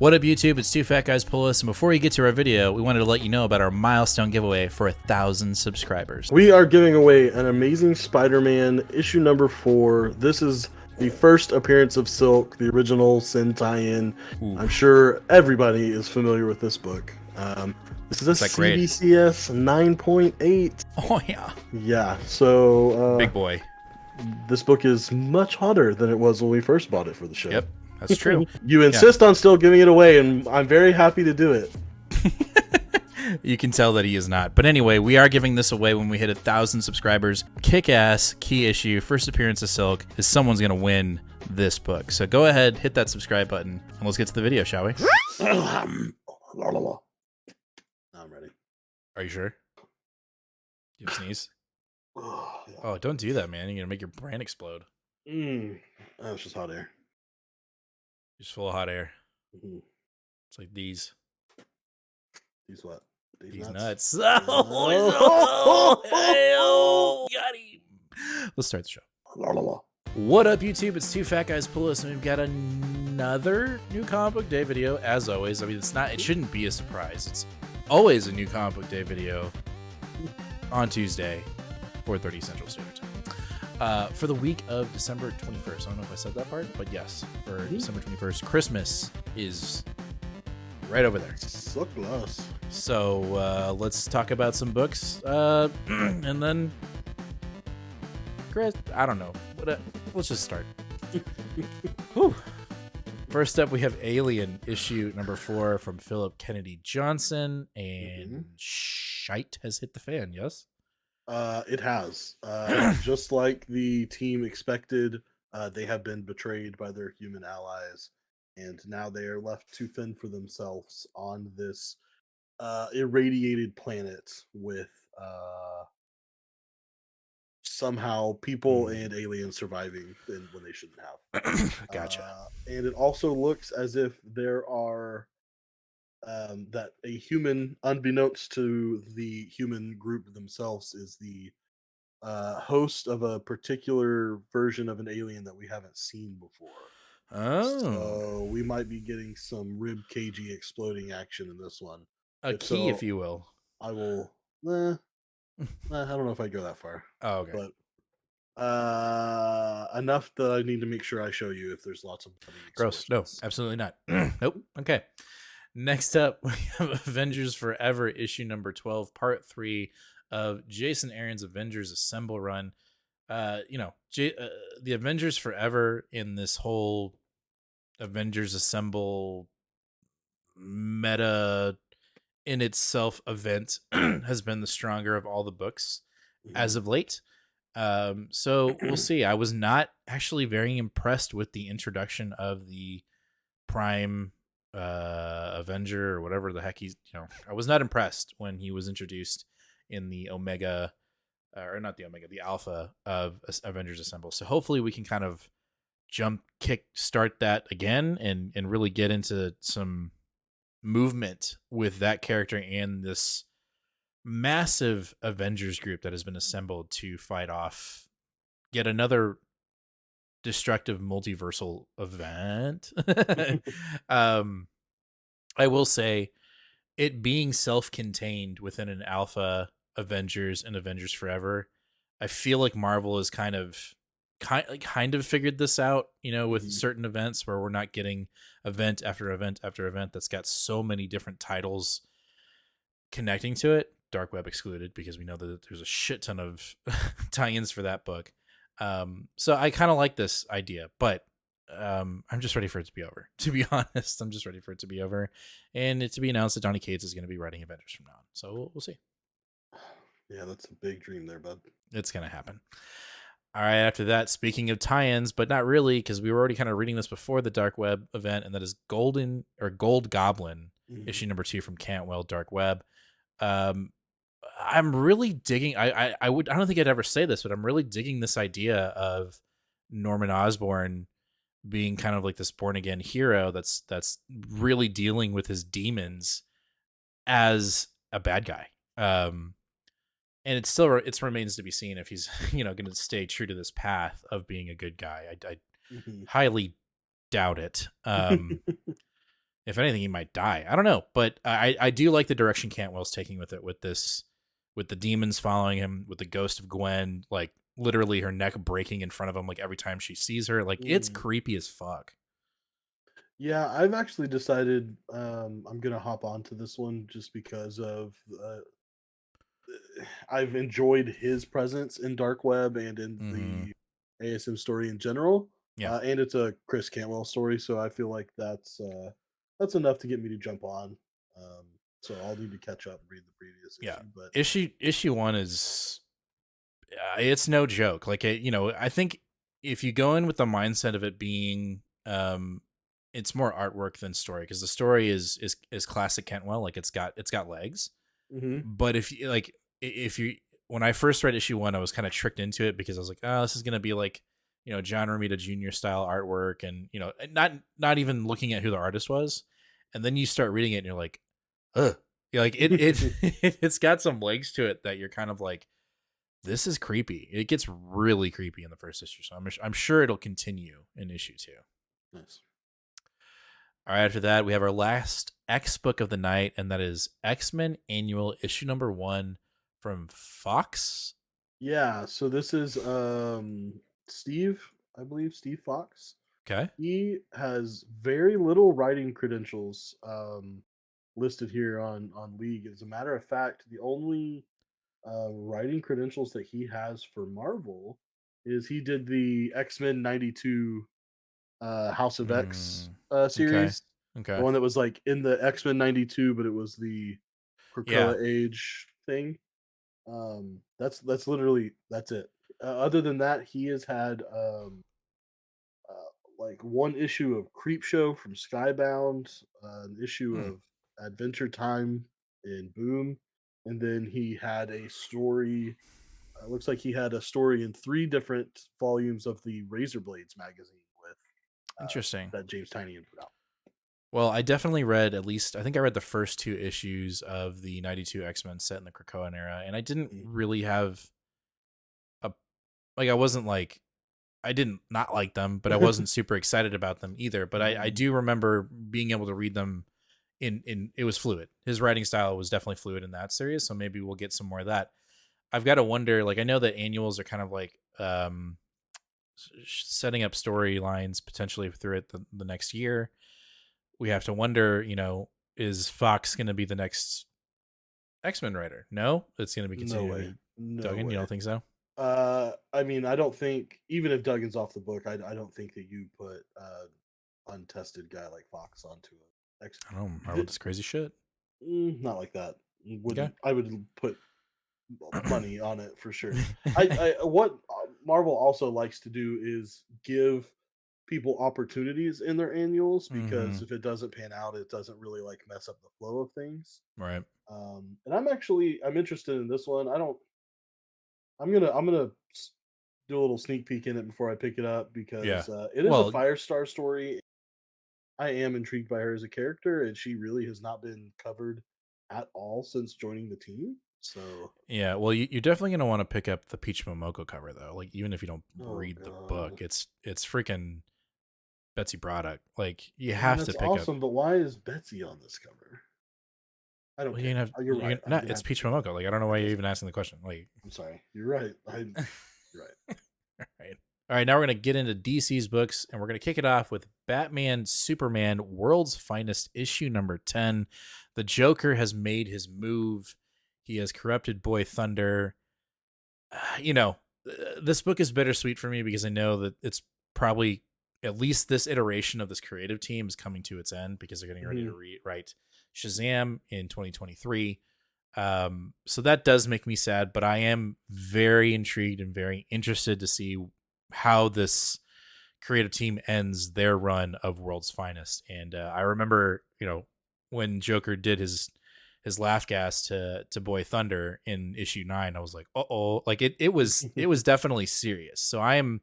What up, YouTube? It's Two Fat Guys Pull Us, and before we get to our video, we wanted to let you know about our milestone giveaway for 1,000 subscribers. We are giving away an Amazing Spider-Man issue number 4. This is the first appearance of Silk, the original Sin tie-in. I'm sure everybody is familiar with this book. This is a CBCS 9.8. Oh, yeah. Yeah, so... Big boy. This book is much hotter than it was when we first bought it for the show. Yep, that's true. You insist on still giving it away, and I'm very happy to do it. You can tell that he is not. But anyway, we are giving this away when we hit 1,000 subscribers. Kick-ass, key issue, first appearance of Silk, is someone's going to win this book. So go ahead, hit that subscribe button, and let's get to the video, shall we? I'm ready. Are you sure? You sneeze? Oh, don't do that, man. You're going to make your brain explode. That's just hot air. Just full of hot air. It's like these. These what? These nuts. Oh, got him. Let's start the show. What up, YouTube? It's Two Fat Guys Pull Us, and we've got another new comic book day video. As always, I mean, it shouldn't be a surprise. It's always a new comic book day video on Tuesday, 4:30 Central Standard Time. For the week of December 21st. I don't know if I said that part, but yes, for December 21st, Christmas is right over there. So close. So let's talk about some books, and then Chris, I don't know. Let's just start. Whew. First up, we have Alien issue number 4 from Philip Kennedy Johnson, and shite has hit the fan. Yes. It has. Just like the team expected, they have been betrayed by their human allies, and now they are left to fend for themselves on this irradiated planet with somehow people and aliens surviving when they shouldn't have. Gotcha. And it also looks as if there are that a human, unbeknownst to the human group themselves, is the host of a particular version of an alien that we haven't seen before. Oh, So we might be getting some rib cagey exploding action in this one. if you will. I will. I don't know if I'd go that far. Oh, okay. But enough that I need to make sure I show you if there's lots of gross. No, absolutely not. Nope. Okay. Next up, we have Avengers Forever issue number 12, part 3 of Jason Aaron's Avengers Assemble run. The Avengers Forever in this whole Avengers Assemble meta in itself event has been the stronger of all the books as of late. So we'll see. I was not actually very impressed with the introduction of the Prime Avenger or whatever the heck he's, I was not impressed when he was introduced in the Omega, or not the Omega, the Alpha of Avengers Assemble. So hopefully we can kind of start that again and really get into some movement with that character and this massive Avengers group that has been assembled to fight off yet another destructive multiversal event. I will say, it being self-contained within an Alpha Avengers and Avengers Forever, I feel like Marvel has kind of figured this out, with certain events where we're not getting event after event after event that's got so many different titles connecting to it, Dark Web excluded, because we know that there's a shit ton of tie-ins for that book. So I kind of like this idea, but I'm just ready for it to be over. To be honest, I'm just ready for it to be over, and it to be announced that Donny Cates is going to be writing Avengers from now on. So we'll see. Yeah, that's a big dream there, bud. It's going to happen. All right. After that, speaking of tie-ins, but not really, because we were already kind of reading this before the Dark Web event, and that is Gold Goblin issue number 2 from Cantwell Dark Web. I'm really digging. I don't think I'd ever say this, but I'm really digging this idea of Norman Osborn being kind of like this born again hero that's really dealing with his demons as a bad guy. And it remains to be seen if he's going to stay true to this path of being a good guy. I highly doubt it. if anything, he might die. I don't know, but I do like the direction Cantwell's taking with it, with this, with the demons following him, with the ghost of Gwen, like literally her neck breaking in front of him, like every time she sees her. Like it's Mm. creepy as fuck. Yeah, I've actually decided I'm gonna hop onto this one just because of I've enjoyed his presence in Dark Web and in Mm-hmm. the ASM story in general, Yeah, and it's a Chris Cantwell story, so I feel like that's enough to get me to jump on. Um, so I'll need to catch up and read the previous yeah. issue, but Issue one is it's no joke. Like I think if you go in with the mindset of it being it's more artwork than story, because the story is classic Kentwell, like it's got legs. mhm. But if you like, if you when I first read issue one, I was kind of tricked into it because I was like, oh, this is gonna be like, John Romita Jr. style artwork, and not even looking at who the artist was, and then you start reading it and you're like, ugh. You're like it's got some legs to it that you're kind of like, this is creepy. It gets really creepy in the first issue, so I'm sure it'll continue in issue two. Nice. All right, after that, we have our last X book of the night, and that is X-Men Annual issue number 1 from Fox. Yeah, so this is Steve, I believe Steve Fox. Okay. He has very little writing credentials listed here on League. As a matter of fact, the only writing credentials that he has for Marvel is he did the X Men '92 House of X Mm, okay. series, the Okay. one that was like in the X Men '92, but it was the Yeah. Krakoa age thing. That's literally that's it. Other than that, he has had like one issue of Creep Show from Skybound, an issue Hmm. of Adventure Time in Boom, and then he had a story. Looks like he had a story in three different volumes of the Razor Blades magazine with Interesting. that James Tynion put out. Well, I definitely read at least, I think I read the first 2 issues of the 92 X-Men set in the Krakoan era, and I didn't Mm. really have a, like, I wasn't like, I didn't not like them, but I wasn't super excited about them either. But I Mm. do remember being able to read them in it was fluid. His writing style was definitely fluid in that series, so maybe we'll get some more of that. I've got to wonder, like, I know that annuals are kind of like setting up storylines potentially through it the next year. We have to wonder, is Fox going to be the next X-Men writer? No, it's going to be No continuing to way. be No Duggan. You way. don't think so? I mean, I don't think even if Duggan's off the book, I don't think that you put untested guy like Fox onto it. I don't know. Marvel does crazy shit. Not like that. Okay. Wouldn't I would put money on it for sure. I what Marvel also likes to do is give people opportunities in their annuals Mm-hmm. because if it doesn't pan out, it doesn't really like mess up the flow of things. Right. And I'm interested in this one. I don't. I'm gonna do a little sneak peek in it before I pick it up Yeah. because it is a Well, Firestar story. I am intrigued by her as a character, and she really has not been covered at all since joining the team. So, yeah. Well, you're definitely gonna want to pick up the Peach Momoko cover though. Like, even if you don't oh read the book, god, it's freaking Betsy Braddock. Like, you I mean have to that's pick up. awesome, but why is Betsy on this cover? I don't Well, care. You're you're right. I'm not. gonna It's have to Peach pick it up. Momoko. Like, I don't know why It you're doesn't even matter. asking the question. Like, I'm sorry. You're right. You're right. all right. All right, now we're going to get into DC's books, and we're going to kick it off with Batman Superman World's Finest, issue number 10. The Joker has made his move. He has corrupted Boy Thunder. You know, this book is bittersweet for me because I know that it's probably, at least this iteration of this creative team is coming to its end because they're getting ready to Mhm. rewrite Shazam in 2023. So that does make me sad, but I am very intrigued and very interested to see how this creative team ends their run of World's Finest. And I remember, when Joker did his laugh gas to Boy Thunder in issue 9, I was like, oh, like it was definitely serious. So I'm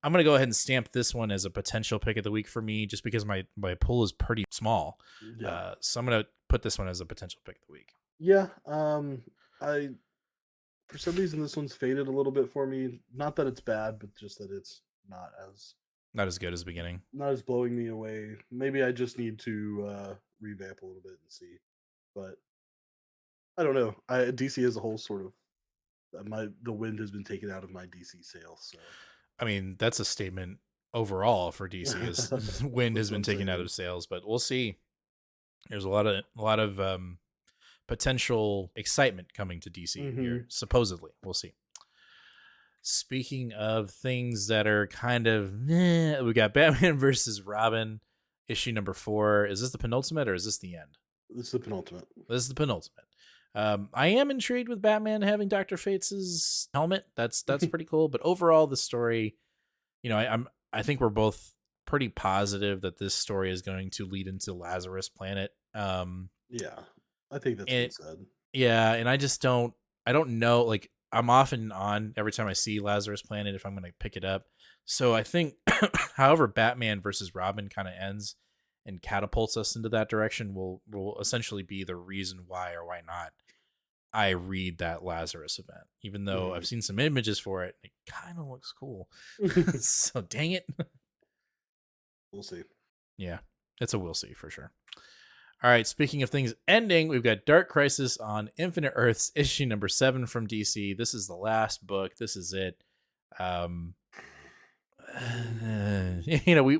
gonna go ahead and stamp this one as a potential pick of the week for me, just because my pool is pretty small. Yeah. So I'm gonna put this one as a potential pick of the week. Yeah. I for some reason this one's faded a little bit for me. Not that it's bad, but just that it's not as Not as good as the beginning. Not as blowing me away. Maybe I just need to revamp a little bit and see. But I don't know. DC as a whole sort of the wind has been taken out of my DC sales. So I mean, that's a statement overall for DC. Is wind has that's what been I'm taken out saying. of sales, but we'll see. There's a lot of potential excitement coming to DC Hmm. here. Supposedly, we'll see. Speaking of things that are kind of, we got Batman versus Robin, issue number 4. Is this the penultimate or is this the end? This is the penultimate. This is the penultimate. I am intrigued with Batman having Dr. Fate's helmet. That's pretty cool. But overall, the story, I think we're both pretty positive that this story is going to lead into Lazarus Planet. Yeah, I think that's been And said. yeah, and I don't know. Like, I'm off and on every time I see Lazarus Planet if I'm going to pick it up. So I think, however, Batman versus Robin kind of ends and catapults us into that direction will essentially be the reason why or why not I read that Lazarus event, even though I've seen some images for it. It kind of looks cool. So dang it. We'll see. Yeah, it's a we'll see for sure. All right, speaking of things ending, we've got Dark Crisis on Infinite Earths, issue number 7 from DC. This is the last book. This is it.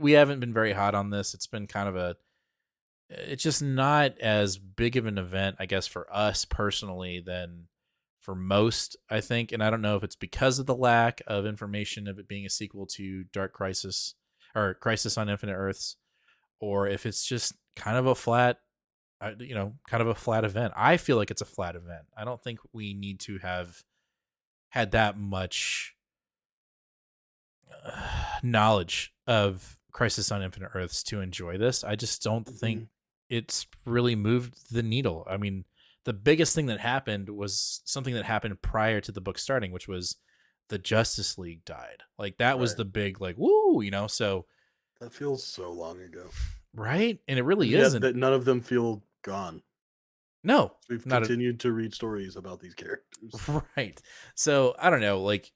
We haven't been very hot on this. It's been kind of it's just not as big of an event, I guess, for us personally than for most, I think. And I don't know if it's because of the lack of information of it being a sequel to Dark Crisis or Crisis on Infinite Earths, or if it's just kind of a flat event. I feel like it's a flat event. I don't think we need to have had that much knowledge of Crisis on Infinite Earths to enjoy this. I just don't think it's really moved the needle. I mean, the biggest thing that happened was something that happened prior to the book starting, which was the Justice League died. Like, that was Right. the big, like, woo, so. That feels so long ago. Right? And it really Yet isn't. that none of them feel gone. No, We've not a, continued to read stories about these characters. right. So I don't know. Like,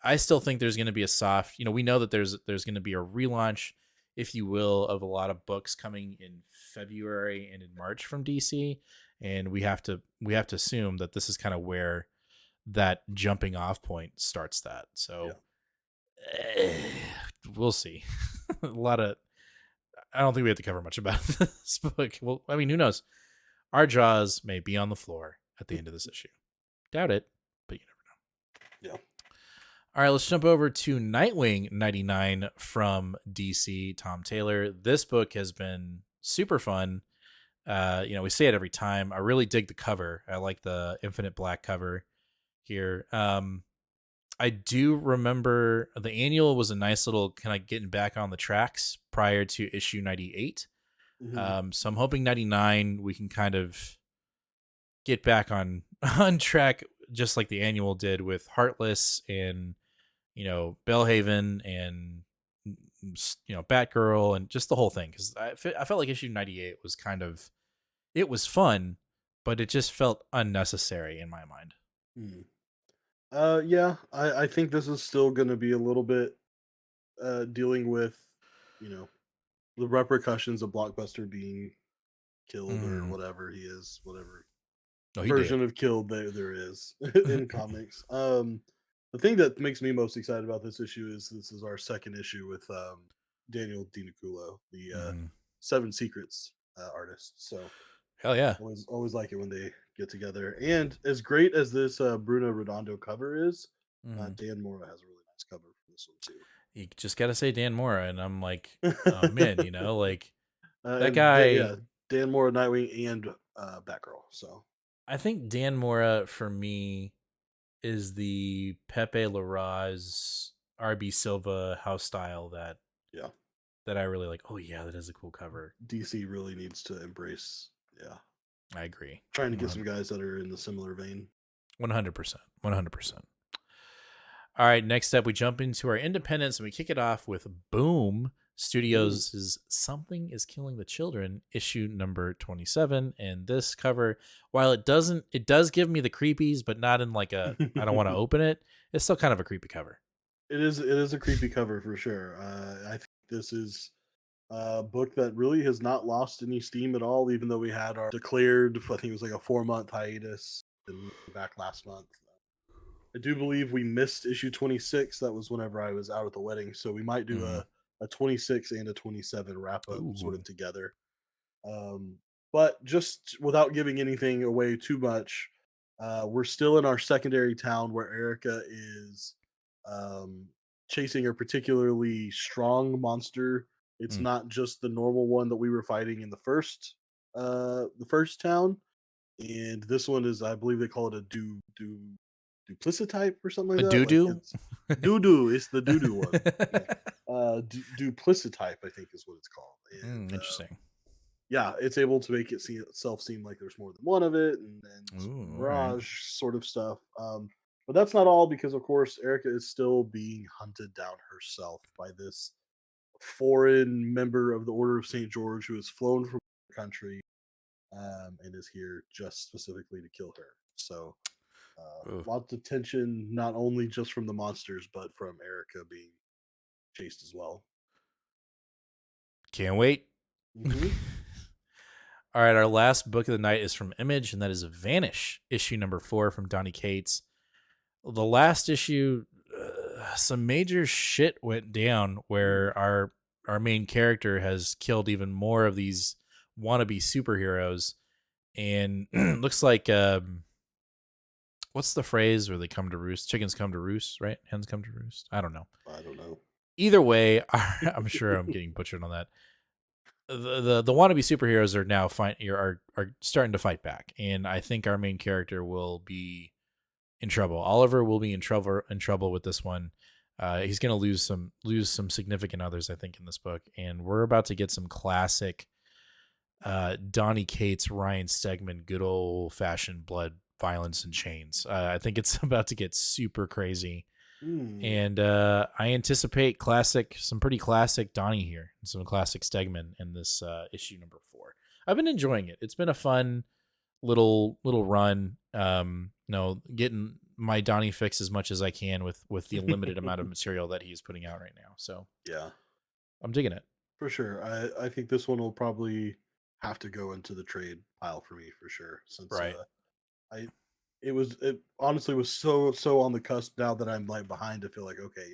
I still think there's going to be a soft. We know that there's going to be a relaunch, if you will, of a lot of books coming in February and in March from DC, and we have to assume that this is kind of where that jumping off point starts. That so we'll see. A lot of. I don't think we have to cover much about this book. Well, I mean, who knows? Our jaws may be on the floor at the end of this issue. Doubt it, but you never know. Yeah. All right, let's jump over to Nightwing 99 from DC, Tom Taylor. This book has been super fun. We say it every time. I really dig the cover. I like the Infinite Black cover here. I do remember the annual was a nice little kind of getting back on the tracks prior to issue 98. So I'm hoping 99 we can kind of get back on track, just like the annual did with Heartless and Bellhaven and Batgirl and just the whole thing. Because I felt like issue 98 was it was fun, but it just felt unnecessary in my mind. Yeah, I think this is still going to be a little bit dealing with, the repercussions of Blockbuster being killed or whatever he is, whatever version did. of killed there is in comics. The thing that makes me most excited about this issue is this is our second issue with Daniel DiNiculo, the Seven Secrets artist. So Hell yeah. always like it when they get together. And as great as this Bruno Redondo cover is, Dan Mora has a really nice cover for this one too. You just got to say Dan Mora, and I'm like, I'm in, like that yeah, guy. Dan Mora, Nightwing, and Batgirl. So I think Dan Mora for me is the Pepe Larraz, RB Silva house style that I really like. Oh yeah, that is a cool cover. DC really needs to embrace. Yeah, I agree. Trying to get some guys that are in the similar vein. 100%. 100%. All right, next up, we jump into our independence and we kick it off with Boom Studios' Something is Killing the Children, issue number 27. And this cover, while it does give me the creepies, but not in like a, I don't want to open it. It's still kind of a creepy cover. It is a creepy cover for sure. I This is a book that really has not lost any steam at all, even though we had our declared, I think it was like a 4-month hiatus, and back last month. I do believe we missed issue 26. That was whenever I was out at the wedding. So we might do a 26 and a 27 wrap up sort of together. But just without giving anything away too much, we're still in our secondary town where Erica is chasing a particularly strong monster. It's not just the normal one that we were fighting in the first town. And this one is, I believe they call it a duplicit type or something like A that. doo-doo? Like it's doo-doo. It's the doo-doo one. Duplicit type, I think, is what it's called. And, Interesting. yeah, it's able to make itself seem like there's more than one of it, and then some mirage sort of stuff. But that's not all, because of course Erica is still being hunted down herself by this foreign member of the Order of St. George who has flown from the country, and is here just specifically to kill her. So lots of tension, not only just from the monsters, but from Erica being chased as well. Can't wait. All right, our last book of the night is from Image, and that is Vanish, issue number 4 from Donny Cates. The last issue, some major shit went down where our main character has killed even more of these wannabe superheroes, and looks like what's the phrase where they come to roost? Chickens come to roost, right? Hens come to roost. I don't know. Either way, I'm sure I'm getting butchered on that. The wannabe superheroes are now are starting to fight back, and I think our main character will be in trouble. Oliver will be in trouble with this one. He's going to lose some significant others, I think, in this book, and we're about to get some classic Donny Cates, Ryan Stegman, good old fashioned blood, violence, and chains. I think it's about to get super crazy. And I anticipate some pretty classic Donnie here, and some classic Stegman in this issue number 4. I've been enjoying it. It's been a fun little run. Getting my Donnie fix as much as I can with the limited amount of material that he's putting out right now. So yeah, I'm digging it for sure. I think this one will probably have to go into the trade pile for me for sure. Since right. It honestly was so on the cusp. Now that I'm like behind, I feel like, okay,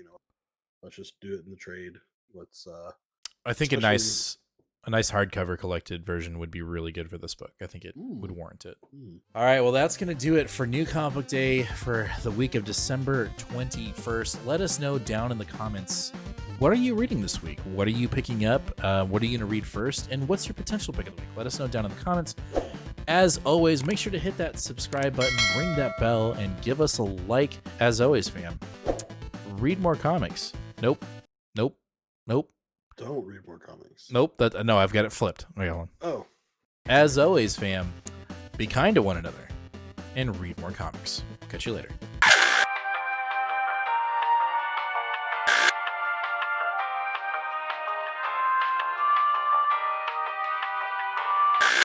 let's just do it in the trade. I think a nice hardcover collected version would be really good for this book. I think it would warrant it. All right, well, that's going to do it for New Comic Book Day for the week of December 21st. Let us know down in the comments, what are you reading this week? What are you picking up? What are you going to read first? And what's your potential pick of the week? Let us know down in the comments. As always, make sure to hit that subscribe button, ring that bell, and give us a like. As always, fam, read more comics. Nope. Don't read more comics. Nope. No, I've got it flipped. Wait, hold on. Oh. As always, fam, be kind to one another and read more comics. Catch you later.